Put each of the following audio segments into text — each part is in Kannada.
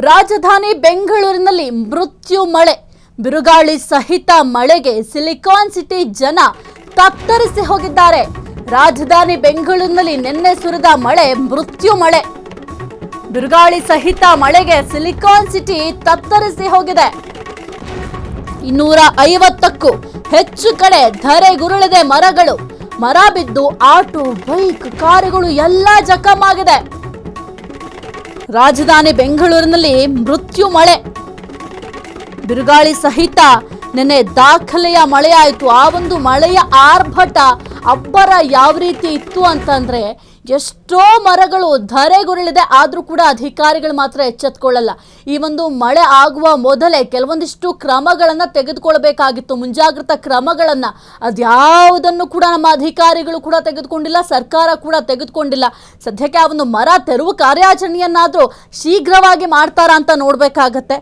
ರಾಜಧಾನಿ ಬೆಂಗಳೂರಿನಲ್ಲಿ ಮೃತ್ಯು ಮಳೆ, ಬಿರುಗಾಳಿ ಸಹಿತ ಮಳೆಗೆ ಸಿಲಿಕಾನ್ ಸಿಟಿ ಜನ ತತ್ತರಿಸಿ ಹೋಗಿದ್ದಾರೆ. ರಾಜಧಾನಿ ಬೆಂಗಳೂರಿನಲ್ಲಿ ನಿನ್ನೆ ಸುರಿದ ಮಳೆ ಮೃತ್ಯು ಮಳೆ. ಬಿರುಗಾಳಿ ಸಹಿತ ಮಳೆಗೆ ಸಿಲಿಕಾನ್ ಸಿಟಿ ತತ್ತರಿಸಿ ಹೋಗಿದೆ. 250ಕ್ಕೂ ಹೆಚ್ಚು ಕಡೆ ಧರೆಗುರುಳಿದೆ ಮರಗಳು. ಮರ ಬಿದ್ದು ಆಟೋ, ಬೈಕ್, ಕಾರುಗಳು ಎಲ್ಲ ಜಖಮಾಗಿದೆ. ರಾಜಧಾನಿ ಬೆಂಗಳೂರಿನಲ್ಲಿ ಮೃತ್ಯು ಮಳೆ, ಬಿರುಗಾಳಿ ಸಹಿತ ನಿನ್ನೆ ದಾಖಲೆಯ ಮಳೆಯಾಯಿತು. ಆ ಒಂದು ಮಳೆಯ ಆರ್ಭಟ, ಅಬ್ಬರ ಯಾವ ರೀತಿ ಇತ್ತು ಅಂತಂದ್ರೆ ಎಷ್ಟೋ ಮರಗಳು ಧರೆಗುರುಳಿದೆ. ಆದ್ರೂ ಕೂಡ ಅಧಿಕಾರಿಗಳು ಮಾತ್ರ ಎಚ್ಚೆತ್ತುಕೊಳ್ಳಲ್ಲ. ಈ ಒಂದು ಮಳೆ ಆಗುವ ಮೊದಲೇ ಕೆಲವೊಂದಿಷ್ಟು ಕ್ರಮಗಳನ್ನ ತೆಗೆದುಕೊಳ್ಬೇಕಾಗಿತ್ತು, ಮುಂಜಾಗ್ರತಾ ಕ್ರಮಗಳನ್ನ. ಅದ್ಯಾವುದನ್ನು ಕೂಡ ನಮ್ಮ ಅಧಿಕಾರಿಗಳು ಕೂಡ ತೆಗೆದುಕೊಂಡಿಲ್ಲ, ಸರ್ಕಾರ ಕೂಡ ತೆಗೆದುಕೊಂಡಿಲ್ಲ. ಸದ್ಯಕ್ಕೆ ಆ ಒಂದು ಮರ ತೆರವು ಕಾರ್ಯಾಚರಣೆಯನ್ನಾದ್ರೂ ಶೀಘ್ರವಾಗಿ ಮಾಡ್ತಾರ ಅಂತ ನೋಡ್ಬೇಕಾಗತ್ತೆ.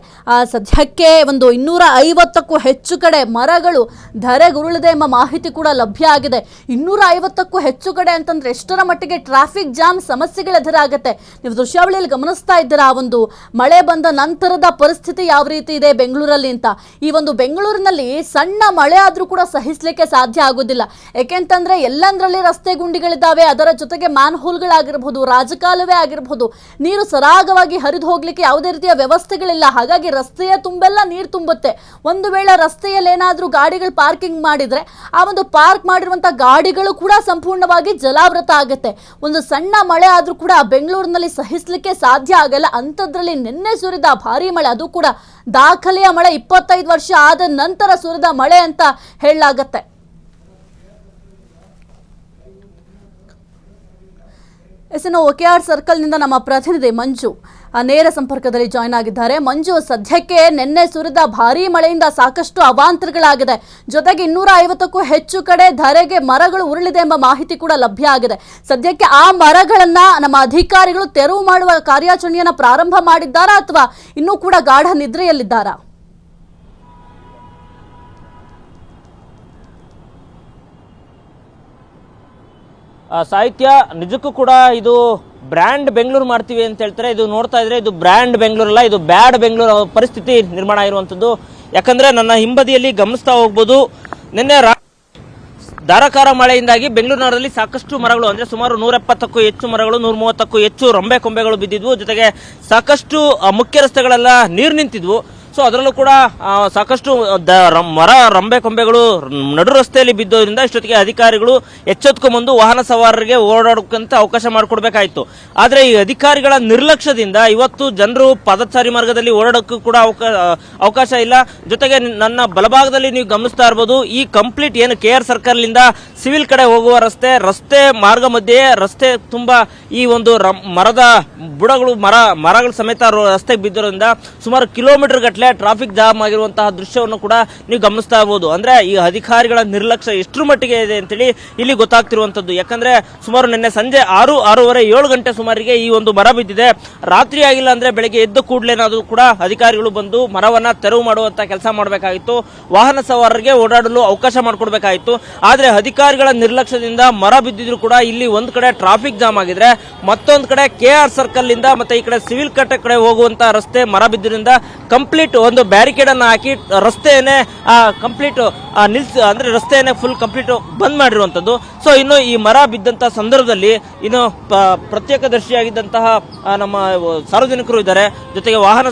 ಸದ್ಯಕ್ಕೆ ಒಂದು 250ಕ್ಕೂ ಹೆಚ್ಚು ಕಡೆ ಮರಗಳು ಧರೆಗುರುಳಿದೆ ಎಂಬ ಮಾಹಿತಿ ಕೂಡ ಲಭ್ಯ ಆಗಿದೆ. 250ಕ್ಕೂ ಹೆಚ್ಚು ಕಡೆ ಅಂತಂದ್ರೆ ಎಷ್ಟರ ಮಟ್ಟಿಗೆ ಟ್ರಾಫಿಕ್ ಜಾಮ್ ಸಮಸ್ಯೆಗಳು ಎದುರಾಗುತ್ತೆ. ನೀವು ದೃಶ್ಯಾವಳಿಯಲ್ಲಿ ಗಮನಿಸ್ತಾ ಇದ್ದೀರಾ ಆ ಒಂದು ಮಳೆ ಬಂದ ನಂತರದ ಪರಿಸ್ಥಿತಿ ಯಾವ ರೀತಿ ಇದೆ ಬೆಂಗಳೂರಲ್ಲಿ ಅಂತ. ಈ ಒಂದು ಬೆಂಗಳೂರಿನಲ್ಲಿ ಸಣ್ಣ ಮಳೆ ಆದ್ರೂ ಕೂಡ ಸಹಿಸಲಿಕ್ಕೆ ಸಾಧ್ಯ ಆಗೋದಿಲ್ಲ. ಯಾಕೆಂತಂದ್ರೆ ಎಲ್ಲಂದ್ರಲ್ಲಿ ರಸ್ತೆ ಗುಂಡಿಗಳಿದ್ದಾವೆ, ಅದರ ಜೊತೆಗೆ ಮ್ಯಾನ್ ಹೋಲ್ಗಳಾಗಿರ್ಬೋದು, ರಾಜಕಾಲುವೆ ಆಗಿರ್ಬೋದು, ನೀರು ಸರಾಗವಾಗಿ ಹರಿದು ಹೋಗ್ಲಿಕ್ಕೆ ಯಾವುದೇ ರೀತಿಯ ವ್ಯವಸ್ಥೆಗಳಿಲ್ಲ. ಹಾಗಾಗಿ ರಸ್ತೆಯ ತುಂಬೆಲ್ಲ ನೀರು ತುಂಬುತ್ತೆ. ಒಂದು ವೇಳೆ ರಸ್ತೆಯಲ್ಲಿ ಏನಾದ್ರೂ ಗಾಡಿಗಳು ಪಾರ್ಕಿಂಗ್ ಮಾಡಿದ್ರೆ ಆ ಒಂದು ಪಾರ್ಕ್ ಮಾಡಿರುವಂತಹ ಗಾಡಿಗಳು ಕೂಡ ಸಂಪೂರ್ಣವಾಗಿ ಜಲಾವೃತ ಆಗುತ್ತೆ. ಒಂದು ಸಣ್ಣ ಮಳೆ ಆದ್ರೂ ಕೂಡ ಬೆಂಗಳೂರಿನಲ್ಲಿ ಸಹಿಸಲಿಕ್ಕೆ ಸಾಧ್ಯ ಆಗಲ್ಲ. ಅಂಥದ್ರಲ್ಲಿ ನಿನ್ನೆ ಸುರಿದ ಭಾರಿ ಮಳೆ, ಅದು ಕೂಡ ದಾಖಲೆಯ ಮಳೆ, 25 ವರ್ಷ ಆದ ನಂತರ ಸುರಿದ ಮಳೆ ಅಂತ ಹೇಳಲಾಗತ್ತೆ. ಇನ್ನು OKR ಸರ್ಕಲ್ನಿಂದ ನಮ್ಮ ಪ್ರತಿನಿಧಿ ಮಂಜು ನೇರ ಸಂಪರ್ಕದಲ್ಲಿ ಜಾಯ್ನ್ ಆಗಿದ್ದಾರೆ. ಮಂಜು, ಸದ್ಯಕ್ಕೆ ನಿನ್ನೆ ಸುರಿದ ಭಾರೀ ಮಳೆಯಿಂದ ಸಾಕಷ್ಟು ಅವಾಂತರಗಳಾಗಿದೆ. ಜೊತೆಗೆ 250ಕ್ಕೂ ಹೆಚ್ಚು ಕಡೆ ಧರೆಗೆ ಮರಗಳು ಉರುಳಿದೆ ಎಂಬ ಮಾಹಿತಿ ಕೂಡ ಲಭ್ಯ ಆಗಿದೆ. ಸದ್ಯಕ್ಕೆ ಆ ಮರಗಳನ್ನ ನಮ್ಮ ಅಧಿಕಾರಿಗಳು ತೆರವು ಮಾಡುವ ಕಾರ್ಯಾಚರಣೆಯನ್ನ ಪ್ರಾರಂಭ ಮಾಡಿದ್ದಾರಾ ಅಥವಾ ಇನ್ನೂ ಕೂಡ ಗಾಢ ನಿದ್ರೆಯಲ್ಲಿದ್ದಾರಾ? ಸಾಹಿತ್ಯ ನಿಜಕ್ಕೂ ಕೂಡ ಇದು ಬ್ರ್ಯಾಂಡ್ ಬೆಂಗಳೂರು ಮಾಡ್ತೀವಿ ಅಂತ ಹೇಳ್ತಾರೆ. ಇದು ನೋಡ್ತಾ ಇದ್ರೆ ಇದು ಬ್ರ್ಯಾಂಡ್ ಬೆಂಗಳೂರಲ್ಲ, ಇದು ಬ್ಯಾಡ್ ಬೆಂಗಳೂರು ಪರಿಸ್ಥಿತಿ ನಿರ್ಮಾಣ ಆಗಿರುವಂಥದ್ದು. ಯಾಕಂದ್ರೆ ನನ್ನ ಹಿಂಬದಿಯಲ್ಲಿ ಗಮನಿಸ್ತಾ ಹೋಗ್ಬೋದು, ನಿನ್ನೆ ಧಾರಾಕಾರ ಮಳೆಯಿಂದಾಗಿ ಬೆಂಗಳೂರು ನಗರದಲ್ಲಿ ಸಾಕಷ್ಟು ಮರಗಳು, ಅಂದ್ರೆ ಸುಮಾರು 170ಕ್ಕೂ ಹೆಚ್ಚು ಮರಗಳು, 130ಕ್ಕೂ ಹೆಚ್ಚು ರಂಬೆ ಕೊಂಬೆಗಳು ಬಿದ್ದಿದ್ವು. ಜೊತೆಗೆ ಸಾಕಷ್ಟು ಮುಖ್ಯ ರಸ್ತೆಗಳೆಲ್ಲ ನೀರು ನಿಂತಿದ್ವು. ಸೊ ಅದರಲ್ಲೂ ಕೂಡ ಸಾಕಷ್ಟು ಮರ ರಂಬೆ ಕೊಂಬೆಗಳು ನಡು ರಸ್ತೆಯಲ್ಲಿ ಬಿದ್ದೋದ್ರಿಂದ ಇಷ್ಟೊತ್ತಿಗೆ ಅಧಿಕಾರಿಗಳು ಎಚ್ಚೆತ್ಕೊಂಡ್ಬಂದು ವಾಹನ ಸವಾರರಿಗೆ ಓಡಾಡೋಕ್ಕಂತ ಅವಕಾಶ ಮಾಡಿಕೊಡ್ಬೇಕಾಯ್ತು. ಆದ್ರೆ ಈ ಅಧಿಕಾರಿಗಳ ನಿರ್ಲಕ್ಷ್ಯದಿಂದ ಇವತ್ತು ಜನರು ಪಾದಚಾರಿ ಮಾರ್ಗದಲ್ಲಿ ಓಡಾಡೋಕ್ಕೂ ಕೂಡ ಅವಕಾಶ ಇಲ್ಲ. ಜೊತೆಗೆ ನನ್ನ ಬಲಭಾಗದಲ್ಲಿ ನೀವು ಗಮನಿಸ್ತಾ ಇರ್ಬೋದು, ಈ ಕಂಪ್ಲೀಟ್ ಏನು KR ಸರ್ಕಲ್ ಇಂದ ಸಿವಿಲ್ ಕಡೆ ಹೋಗುವ ರಸ್ತೆ ಮಾರ್ಗ ಮಧ್ಯೆ ರಸ್ತೆ ತುಂಬಾ ಈ ಒಂದು ಮರದ ಬುಡಗಳು ಮರಗಳ ಸಮೇತ ರಸ್ತೆಗೆ ಬಿದ್ದಿರೋದ್ರಿಂದ ಸುಮಾರು ಕಿಲೋಮೀಟರ್ ಗಟ್ಟಲೆ ಟ್ರಾಫಿಕ್ ಜಾಮ್ ಆಗಿರುವಂತಹ ದೃಶ್ಯವನ್ನು ಕೂಡ ನೀವು ಗಮನಿಸ್ತಾ ಇರಬಹುದು. ಅಂದ್ರೆ ಈ ಅಧಿಕಾರಿಗಳ ನಿರ್ಲಕ್ಷ್ಯ ಎಷ್ಟರ ಮಟ್ಟಿಗೆ ಇದೆ ಅಂತೇಳಿ ಇಲ್ಲಿ ಗೊತ್ತಾಗ್ತಿರುವಂತದ್ದು. ಯಾಕಂದ್ರೆ ಸುಮಾರು ನಿನ್ನೆ ಸಂಜೆ 6:30 7 ಗಂಟೆ ಸುಮಾರಿಗೆ ಈ ಒಂದು ಮರ ಬಿದ್ದಿದೆ. ರಾತ್ರಿ ಆಗಿಲ್ಲ ಅಂದ್ರೆ ಬೆಳಗ್ಗೆ ಎದ್ದು ಕೂಡಲೇನಾದ್ರೂ ಕೂಡ ಅಧಿಕಾರಿಗಳು ಬಂದು ಮರವನ್ನ ತೆರವು ಮಾಡುವಂತ ಕೆಲಸ ಮಾಡಬೇಕಾಗಿತ್ತು, ವಾಹನ ಸವಾರರಿಗೆ ಓಡಾಡಲು ಅವಕಾಶ ಮಾಡಿಕೊಡ್ಬೇಕಾಗಿತ್ತು. ಆದ್ರೆ ಅಧಿಕಾರಿಗಳ ನಿರ್ಲಕ್ಷ್ಯದಿಂದ ಮರ ಬಿದ್ದಿದ್ರು ಕೂಡ ಇಲ್ಲಿ ಒಂದ್ ಕಡೆ ಟ್ರಾಫಿಕ್ ಜಾಮ್ ಆಗಿದ್ರೆ, ಮತ್ತೊಂದ್ ಕಡೆ KR ಸರ್ಕಲ್ ಇಂದ ಮತ್ತೆ ಈ ಕಡೆ ಸಿವಿಲ್ ಕಟ್ಟೆ ಕಡೆ ಹೋಗುವಂತ ರಸ್ತೆ ಮರ ಬಿದ್ದಿರಿಂದ ಕಂಪ್ಲೀಟ್ ಒಂದು ಬ್ಯಾರಿಕೇಡ್ ಅನ್ನ ಹಾಕಿ ರಸ್ತೆಯನ್ನೇ ಕಂಪ್ಲೀಟ್ ಅಂದ್ರೆ ರಸ್ತೆಯನ್ನೇ ಫುಲ್ ಕಂಪ್ಲೀಟ್ ಬಂದ್ ಮಾಡಿರುವಂತದ್ದು. ಸೊ ಇನ್ನು ಈ ಮರ ಬಿದ್ದಂತ ಸಂದರ್ಭದಲ್ಲಿ ಇನ್ನು ಪ್ರತ್ಯೇಕದರ್ಶಿಯಾಗಿದ್ದಂತಹ ನಮ್ಮ ಸಾರ್ವಜನಿಕರು ಇದ್ದಾರೆ, ಜೊತೆಗೆ ವಾಹನ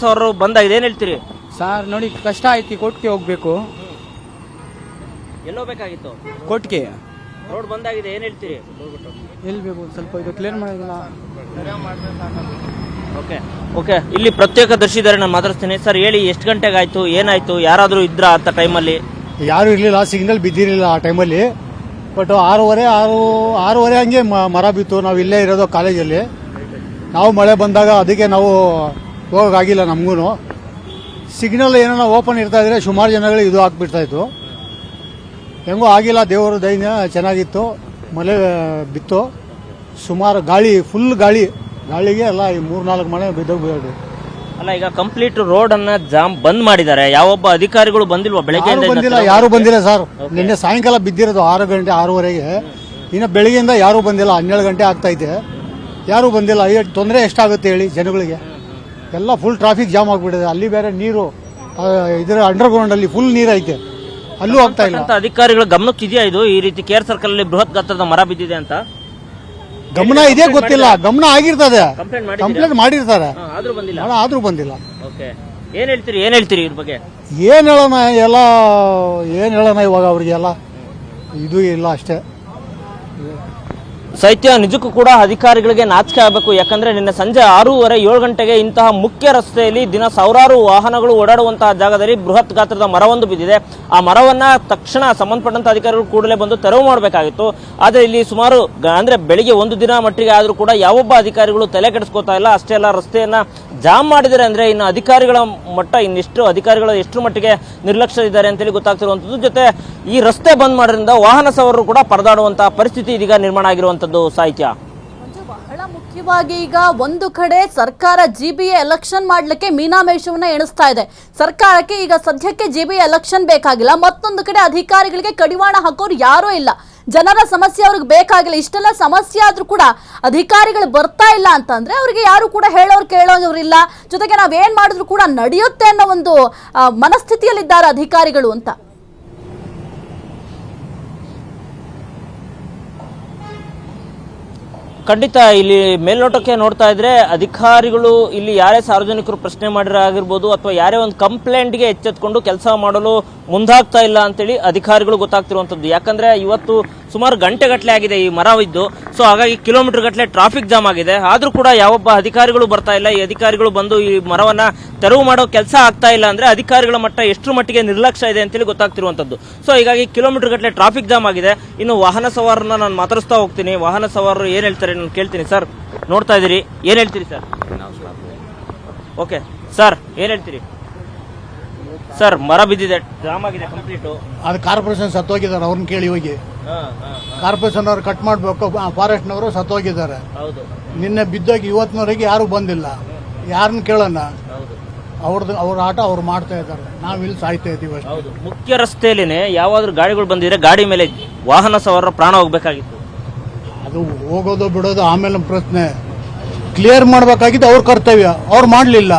ಸವಾರರು ಬಂದಾಗಿದೆ. ಏನ್ ಹೇಳ್ತೀರಿ ಸರ್? ನೋಡಿ, ಕಷ್ಟ ಆಯ್ತು. ಕೋರ್ಟ್ಗೆ ಹೋಗ್ಬೇಕು. ಎಲ್ಲೋಬೇಕಾಗಿತ್ತು? ಕೋರ್ಟ್ಗೆ. ರೋಡ್ ಬಂದಾಗಿದೆ. ಏನ್ ಹೇಳ್ತೀರಿ? ಎಲ್ಲಿ ಬೇಕು ಸ್ವಲ್ಪ ಇದು ಕ್ಲಿಯರ್ ಮಾಡಿಲ್ಲ. ಓಕೆ, ಇಲ್ಲಿ ಪ್ರತ್ಯೇಕದರ್ಶಿ ಇದ್ದಾರೆ, ನಾನು ಮಾತಾಡ್ತೀನಿ. ಸರ್ ಹೇಳಿ, ಎಷ್ಟು ಗಂಟೆಗೆ ಆಯ್ತು, ಏನಾಯ್ತು, ಯಾರಾದ್ರೂ ಇದ್ರಾ ಅಂತ ಟೈಮಲ್ಲಿ? ಯಾರು ಇರಲಿಲ್ಲ, ಸಿಗ್ನಲ್ ಬಿದ್ದಿರಲಿಲ್ಲ ಆ ಟೈಮಲ್ಲಿ. ಬಟ್ 6:30 ಹಂಗೆ ಮರ ಬಿತ್ತು. ನಾವು ಇಲ್ಲೇ ಇರೋದು ಕಾಲೇಜಲ್ಲಿ. ನಾವು ಮಳೆ ಬಂದಾಗ ಅದಕ್ಕೆ ನಾವು ಹೋಗೋಕ್ಕಾಗಿಲ್ಲ. ನಮಗೂ ಸಿಗ್ನಲ್ ಏನೋ ಓಪನ್ ಇರ್ತಾ ಇದ್ರೆ ಸುಮಾರು ಜನಗಳಿಗೆ ಇದು ಹಾಕ್ಬಿಡ್ತಾ ಇತ್ತು. ಹೆಂಗೋ ಆಗಿಲ್ಲ, ದೇವರು ದೈನ್ಯ ಚೆನ್ನಾಗಿತ್ತು. ಮಳೆ ಬಿತ್ತು, ಸುಮಾರು ಗಾಳಿ, ಫುಲ್ ಗಾಳಿಗೆ ಎಲ್ಲ ಈ 3-4 ಮನೆ ಬಿದ್ದೋಗ್ಬಿಟ್ಟು. ಅಲ್ಲ, ಈಗ ಕಂಪ್ಲೀಟ್ ರೋಡ್ ಅನ್ನ ಜಾಮ್ ಬಂದ್ ಮಾಡಿದ್ದಾರೆ. ಯಾವೊಬ್ಬ ಅಧಿಕಾರಿಗಳು ಬಂದಿಲ್ವಾ? ಬೆಳಗ್ಗೆ ಯಾರು ಬಂದಿಲ್ಲ ಸರ್. ನಿನ್ನೆ ಸಾಯಂಕಾಲ ಬಿದ್ದಿರೋದು 6 ಗಂಟೆ 6:30ಗೆ. ಇನ್ನು ಬೆಳಗ್ಗೆಯಿಂದ ಯಾರೂ ಬಂದಿಲ್ಲ. 12 ಗಂಟೆ ಆಗ್ತಾ ಇದೆ, ಯಾರೂ ಬಂದಿಲ್ಲ. ತೊಂದರೆ ಎಷ್ಟಾಗುತ್ತೆ ಹೇಳಿ ಜನಗಳಿಗೆ? ಎಲ್ಲ ಫುಲ್ ಟ್ರಾಫಿಕ್ ಜಾಮ್ ಆಗಿಬಿಟ್ಟಿದೆ. ಅಲ್ಲಿ ಬೇರೆ ನೀರು ಇದರ ಅಂಡರ್ಗ್ರೌಂಡಲ್ಲಿ ಫುಲ್ ನೀರೈತೆ, ಅಲ್ಲೂ ಆಗ್ತಾ ಇಲ್ಲ. ಅಧಿಕಾರಿಗಳ ಗಮನಕ್ಕೆ ಇದೆಯಾ ಇದು ಈ ರೀತಿ ಕೇರ್ ಸರ್ಕಲ್ ಅಲ್ಲಿ ಬೃಹತ್ ಗಾತ್ರದ ಮರ ಬಿದ್ದಿದೆ ಅಂತ? ಗಮನ ಇದೆ ಗೊತ್ತಿಲ್ಲ, ಗಮನ ಆಗಿರ್ತದೆ, ಕಂಪ್ಲೇಂಟ್ ಮಾಡಿರ್ತಾರೆ, ಆದ್ರೂ ಬಂದಿಲ್ಲ. ಓಕೆ, ಏನ್ ಹೇಳ್ತೀರಿ ಇದ್ರ ಬಗ್ಗೆ? ಏನ್ ಹೇಳೋಣ ಇವಾಗ ಅವ್ರಿಗೆಲ್ಲ ಇದು ಇಲ್ಲ ಅಷ್ಟೇ. ಸಾಹಿತ್ಯ, ನಿಜಕ್ಕೂ ಕೂಡ ಅಧಿಕಾರಿಗಳಿಗೆ ನಾಚಿಕೆ ಆಗಬೇಕು. ಯಾಕಂದ್ರೆ ನಿನ್ನೆ ಸಂಜೆ 6:30 7 ಗಂಟೆಗೆ ಇಂತಹ ಮುಖ್ಯ ರಸ್ತೆಯಲ್ಲಿ ದಿನ ಸಾವಿರಾರು ವಾಹನಗಳು ಓಡಾಡುವಂತಹ ಜಾಗದಲ್ಲಿ ಬೃಹತ್ ಗಾತ್ರದ ಮರವೊಂದು ಬಿದ್ದಿದೆ. ಆ ಮರವನ್ನ ತಕ್ಷಣ ಸಂಬಂಧಪಟ್ಟಂತ ಅಧಿಕಾರಿಗಳು ಕೂಡಲೇ ಬಂದು ತೆರವು ಮಾಡಬೇಕಾಗಿತ್ತು. ಆದ್ರೆ ಇಲ್ಲಿ ಸುಮಾರು ಅಂದ್ರೆ ಬೆಳಿಗ್ಗೆ ಒಂದು ದಿನ ಮಟ್ಟಿಗೆ ಆದ್ರೂ ಕೂಡ ಯಾವೊಬ್ಬ ಅಧಿಕಾರಿಗಳು ತಲೆ ಕೆಡಿಸ್ಕೋತಾ ಇಲ್ಲ. ಅಷ್ಟೇ ಅಲ್ಲ, ರಸ್ತೆಯನ್ನ ಜಾಮ್ ಮಾಡಿದರೆ ಅಂದ್ರೆ ಇನ್ನು ಅಧಿಕಾರಿಗಳ ಮಟ್ಟ ಅಧಿಕಾರಿಗಳು ಎಷ್ಟು ಮಟ್ಟಿಗೆ ನಿರ್ಲಕ್ಷ್ಯ ಇದ್ದಾರೆ ಅಂತೇಳಿ ಗೊತ್ತಾಗ್ತಿರುವಂತದ್ದು. ಜೊತೆ ಈ ರಸ್ತೆ ಬಂದ್ ಮಾಡೋದ್ರಿಂದ ವಾಹನ ಸವಾರರು ಕೂಡ ಪರದಾಡುವಂತಹ ಪರಿಸ್ಥಿತಿ ಇದೀಗ ನಿರ್ಮಾಣ ಆಗಿರುವಂತದ್ದು. ಸಾಹಿತ್ಯ, ಬಹಳ ಮುಖ್ಯವಾಗಿ ಈಗ ಒಂದು ಕಡೆ ಸರ್ಕಾರ GBA ಎಲೆಕ್ಷನ್ ಮಾಡ್ಲಿಕ್ಕೆ ಮೀನಾಮೇಷವನ್ನ ಎಣಿಸ್ತಾ ಇದೆ. ಸರ್ಕಾರಕ್ಕೆ ಈಗ ಸದ್ಯಕ್ಕೆ GBA ಎಲೆಕ್ಷನ್ ಬೇಕಾಗಿಲ್ಲ. ಮತ್ತೊಂದು ಕಡೆ ಅಧಿಕಾರಿಗಳಿಗೆ ಕಡಿವಾಣ ಹಾಕೋರು ಯಾರೂ ಇಲ್ಲ. ಜನರ ಸಮಸ್ಯೆ ಅವ್ರಿಗೆ ಬೇಕಾಗಿಲ್ಲ. ಇಷ್ಟೆಲ್ಲ ಸಮಸ್ಯೆ ಆದ್ರೂ ಕೂಡ ಅಧಿಕಾರಿಗಳು ಬರ್ತಾ ಇಲ್ಲ ಅಂತಂದ್ರೆ ಅವ್ರಿಗೆ ಯಾರು ಕೂಡ ಕೇಳೋರಿಲ್ಲ. ಜೊತೆಗೆ ನಾವೇನ್ ಮಾಡಿದ್ರು ಕೂಡ ನಡೆಯುತ್ತೆ ಅನ್ನೋ ಒಂದು ಮನಸ್ಥಿತಿಯಲ್ಲಿದ್ದಾರೆ ಅಧಿಕಾರಿಗಳು ಅಂತ. ಖಂಡಿತ ಇಲ್ಲಿ ಮೇಲ್ನೋಟಕ್ಕೆ ನೋಡ್ತಾ ಇದ್ರೆ ಅಧಿಕಾರಿಗಳು ಇಲ್ಲಿ ಯಾರೇ ಸಾರ್ವಜನಿಕರು ಪ್ರಶ್ನೆ ಮಾಡಿರಾಗಿರ್ಬೋದು ಅಥವಾ ಯಾರೇ ಒಂದು ಕಂಪ್ಲೇಂಟ್ಗೆ ಎಚ್ಚೆತ್ಕೊಂಡು ಕೆಲಸ ಮಾಡಲು ಮುಂದಾಗ್ತಾ ಇಲ್ಲ ಅಂತೇಳಿ ಅಧಿಕಾರಿಗಳು ಗೊತ್ತಾಗ್ತಿರುವಂತದ್ದು. ಯಾಕಂದ್ರೆ ಇವತ್ತು ಸುಮಾರು ಗಂಟೆಗಟ್ಟಲೆ ಆಗಿದೆ ಈ ಮರ ಇದ್ದು. ಸೊ ಹಾಗಾಗಿ ಕಿಲೋಮೀಟರ್ ಗಟ್ಟಲೆ ಟ್ರಾಫಿಕ್ ಜಾಮ್ ಆಗಿದೆ. ಆದ್ರೂ ಕೂಡ ಯಾವೊಬ್ಬ ಅಧಿಕಾರಿಗಳು ಬರ್ತಾ ಇಲ್ಲ. ಈ ಅಧಿಕಾರಿಗಳು ಬಂದು ಈ ಮರವನ್ನ ತೆರವು ಮಾಡೋ ಕೆಲಸ ಆಗ್ತಾ ಇಲ್ಲ ಅಂದ್ರೆ ಅಧಿಕಾರಿಗಳ ಮಟ್ಟ ಎಷ್ಟು ಮಟ್ಟಿಗೆ ನಿರ್ಲಕ್ಷ್ಯ ಇದೆ ಅಂತೇಳಿ ಗೊತ್ತಾಗ್ತಿರುವಂತದ್ದು. ಸೊ ಹೀಗಾಗಿ ಕಿಲೋಮೀಟರ್ ಗಟ್ಟಲೆ ಟ್ರಾಫಿಕ್ ಜಾಮ್ ಆಗಿದೆ. ಇನ್ನು ವಾಹನ ಸವಾರನ್ನ ನಾನು ಮಾತಾಡಿಸ್ತಾ ಹೋಗ್ತೀನಿ. ವಾಹನ ಸವಾರರು ಏನ್ ಹೇಳ್ತಾರೆ ನಾನು ಕೇಳ್ತೀನಿ. ಸರ್, ನೋಡ್ತಾ ಇದೀರಿ, ಏನ್ ಹೇಳ್ತೀರಿ ಸರ್? ಓಕೆ ಸರ್, ಏನ್ ಹೇಳ್ತೀರಿ ಸರ್? ಮರ ಬಿದ್ದಿದೆ, ಜಾಮ್ ಆಗಿದೆ ಕಂಪ್ಲೀಟ್. ಅದು ಕಾರ್ಪೊರೇಷನ್ ಸತ್ತೋಗಿದ್ದಾರೆ, ಅವ್ರನ್ನ ಕೇಳಿ ಹೋಗಿ. ಕಾರ್ಪೊರೇಷನ್ ಅವ್ರು ಕಟ್ ಮಾಡಬೇಕು, ಫಾರೆಸ್ಟ್ನವರು ಸತ್ತೋಗಿದ್ದಾರೆ. ನಿನ್ನೆ ಬಿದ್ದೋಗಿ ಇವತ್ತಿನವರೆಗೆ ಯಾರು ಬಂದಿಲ್ಲ. ಯಾರನ್ನ ಕೇಳೋಣ? ಅವ್ರ ಆಟ ಅವ್ರು ಮಾಡ್ತಾ ಇದ್ದಾರೆ, ನಾವ್ ಇಲ್ಲಿ ಸಾಯ್ತಾ ಇದೀವಿ. ಮುಖ್ಯ ರಸ್ತೆಯಲ್ಲಿನೇ ಯಾವಾದ್ರೂ ಗಾಡಿಗಳು ಬಂದಿದ್ರೆ ಗಾಡಿ ಮೇಲೆ ವಾಹನ ಸವಾರರ ಪ್ರಾಣ ಹೋಗ್ಬೇಕಾಗಿತ್ತು. ಅದು ಹೋಗೋದು ಬಿಡೋದು ಆಮೇಲೆ ಪ್ರಶ್ನೆ. ಕ್ಲಿಯರ್ ಮಾಡ್ಬೇಕಾಗಿತ್ತು ಅವ್ರ ಕರ್ತವ್ಯ, ಅವ್ರು ಮಾಡ್ಲಿಲ್ಲ.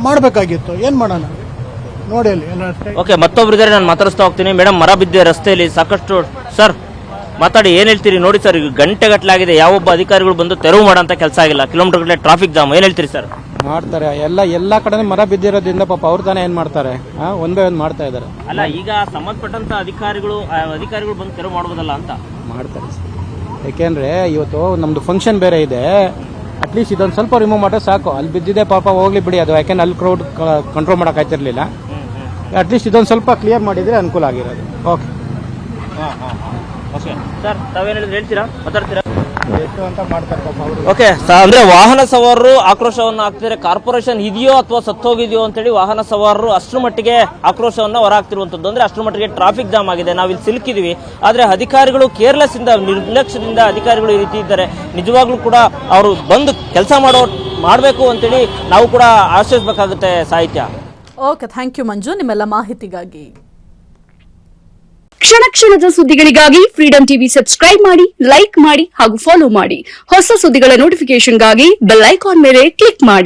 ಮಾಡ್ಬೇಕಾಗಿತ್ತು, ಏನ್ ಮಾಡೋಣ ನೋಡಿ ಅಲ್ಲಿ. ಓಕೆ, ಮತ್ತೊಬ್ರು ಇದ್ದಾರೆ, ನಾನು ಮಾತಾಡಿಸ್ತಾ ಹೋಗ್ತೀನಿ. ಮೇಡಮ್, ಮರ ಬಿದ್ದೆ ರಸ್ತೆಯಲ್ಲಿ ಸಾಕಷ್ಟು. ಸರ್, ಮಾತಾಡಿ, ಏನ್ ಹೇಳ್ತೀರಿ? ನೋಡಿ ಸರ್, ಈಗ ಗಂಟೆಗಟ್ಟಲೆ ಆಗಿದೆ, ಯಾವೊಬ್ಬ ಅಧಿಕಾರಿಗಳು ಬಂದು ತೆರವು ಮಾಡೋಂತ ಕೆಲಸ ಆಗಿಲ್ಲ. ಕಿಲೋಮೀಟರ್ ಗಟ್ಟಲೆ ಟ್ರಾಫಿಕ್ ಜಾಮ್. ಏನ್ ಹೇಳ್ತೀರಿ ಸರ್? ಮಾಡ್ತಾರೆ, ಎಲ್ಲಾ ಕಡೆ ಮರ ಬಿದ್ದಿರೋದ್ರಿಂದ ಪಾಪ ಅವ್ರು ತಾನೇ ಏನ್ ಮಾಡ್ತಾರೆ, ಒಂದ್ ಬೈ ಒಂದ್ ಮಾಡ್ತಾ ಇದಾರೆ. ಅಲ್ಲ, ಈಗ ಸಂಬಂಧಪಟ್ಟಂತ ಅಧಿಕಾರಿಗಳು ಬಂದು ತೆರವು ಮಾಡಬಹುದಲ್ಲ ಅಂತ ಮಾಡ್ತಾರೆ. ಯಾಕೆಂದ್ರೆ ಇವತ್ತು ನಮ್ದು ಫಂಕ್ಷನ್ ಬೇರೆ ಇದೆ. ಅಟ್ಲೀಸ್ಟ್ ಇದೊಂದು ಸ್ವಲ್ಪ ರಿಮೂವ್ ಮಾಡಿದ್ರೆ ಸಾಕು. ಅಲ್ಲಿ ಬಿದ್ದಿದೆ ಪಾಪ, ಹೋಗ್ಲಿ ಬಿಡಿ ಅದು. ಯಾಕೆಂದ್ರೆ ಅಲ್ಲಿ ಕ್ರೌಡ್ ಕಂಟ್ರೋಲ್ ಮಾಡಕ್ ಆಯ್ತಿರ್ಲಿಲ್ಲ. ಅಟ್ಲೀಸ್ಟ್ ಇದೊಂದು ಸ್ವಲ್ಪ ಕ್ಲಿಯರ್ ಮಾಡಿದ್ರೆ ಅನುಕೂಲ ಆಗಿರೋದು. ಓಕೆ ಸರ್, ತಾವೇನು ಹೇಳ್ತೀರಾ, ಮಾತಾಡ್ತೀರಾ? ಅಂತ ಮಾಡ್ತಾರೆ ಪಾಪ ಅವರು. ಓಕೆ, ಅಂದ್ರೆ ವಾಹನ ಸವಾರರು ಆಕ್ರೋಶವನ್ನು ಹಾಕ್ತಿದ್ದಾರೆ. ಕಾರ್ಪೊರೇಷನ್ ಇದೆಯೋ ಅಥವಾ ಸತ್ತೋಗಿದೆಯೋ ಅಂತೇಳಿ ವಾಹನ ಸವಾರರು ಅಷ್ಟರ ಮಟ್ಟಿಗೆ ಆಕ್ರೋಶವನ್ನ ಹೊರಹಾಕ್ತಿರುವಂತದ್ದು. ಅಂದ್ರೆ ಅಷ್ಟರ ಮಟ್ಟಿಗೆ ಟ್ರಾಫಿಕ್ ಜಾಮ್ ಆಗಿದೆ, ನಾವಿಲ್ಲಿ ಸಿಲುಕಿದೀವಿ. ಆದ್ರೆ ಅಧಿಕಾರಿಗಳು ಕೇರ್ಲೆಸ್ ಇಂದ, ನಿರ್ಲಕ್ಷ್ಯದಿಂದ ಅಧಿಕಾರಿಗಳು ಈ ರೀತಿ ಇದ್ದಾರೆ. ನಿಜವಾಗ್ಲೂ ಕೂಡ ಅವರು ಬಂದು ಕೆಲಸ ಮಾಡಬೇಕು ಅಂತೇಳಿ ನಾವು ಕೂಡ ಆಶ್ರಯಿಸಬೇಕಾಗುತ್ತೆ. ಸಾಹಿತ್ಯ. ಓಕೆ, ಥ್ಯಾಂಕ್ ಯು ಮಂಜು, ನಿಮ್ಮೆಲ್ಲ ಮಾಹಿತಿಗಾಗಿ. ಕ್ಷಣ ಕ್ಷಣದ ಸುದ್ದಿಗಳಿಗಾಗಿ ಫ್ರೀಡಂ ಟಿವಿ ಸಬ್ಸ್ಕ್ರೈಬ್ ಮಾಡಿ, ಲೈಕ್ ಮಾಡಿ ಹಾಗೂ ಫಾಲೋ ಮಾಡಿ. ಹೊಸ ಸುದ್ದಿಗಳ ನೋಟಿಫಿಕೇಶನ್ಗಾಗಿ ಬೆಲ್ ಐಕಾನ್ ಮೇಲೆ ಕ್ಲಿಕ್ ಮಾಡಿ.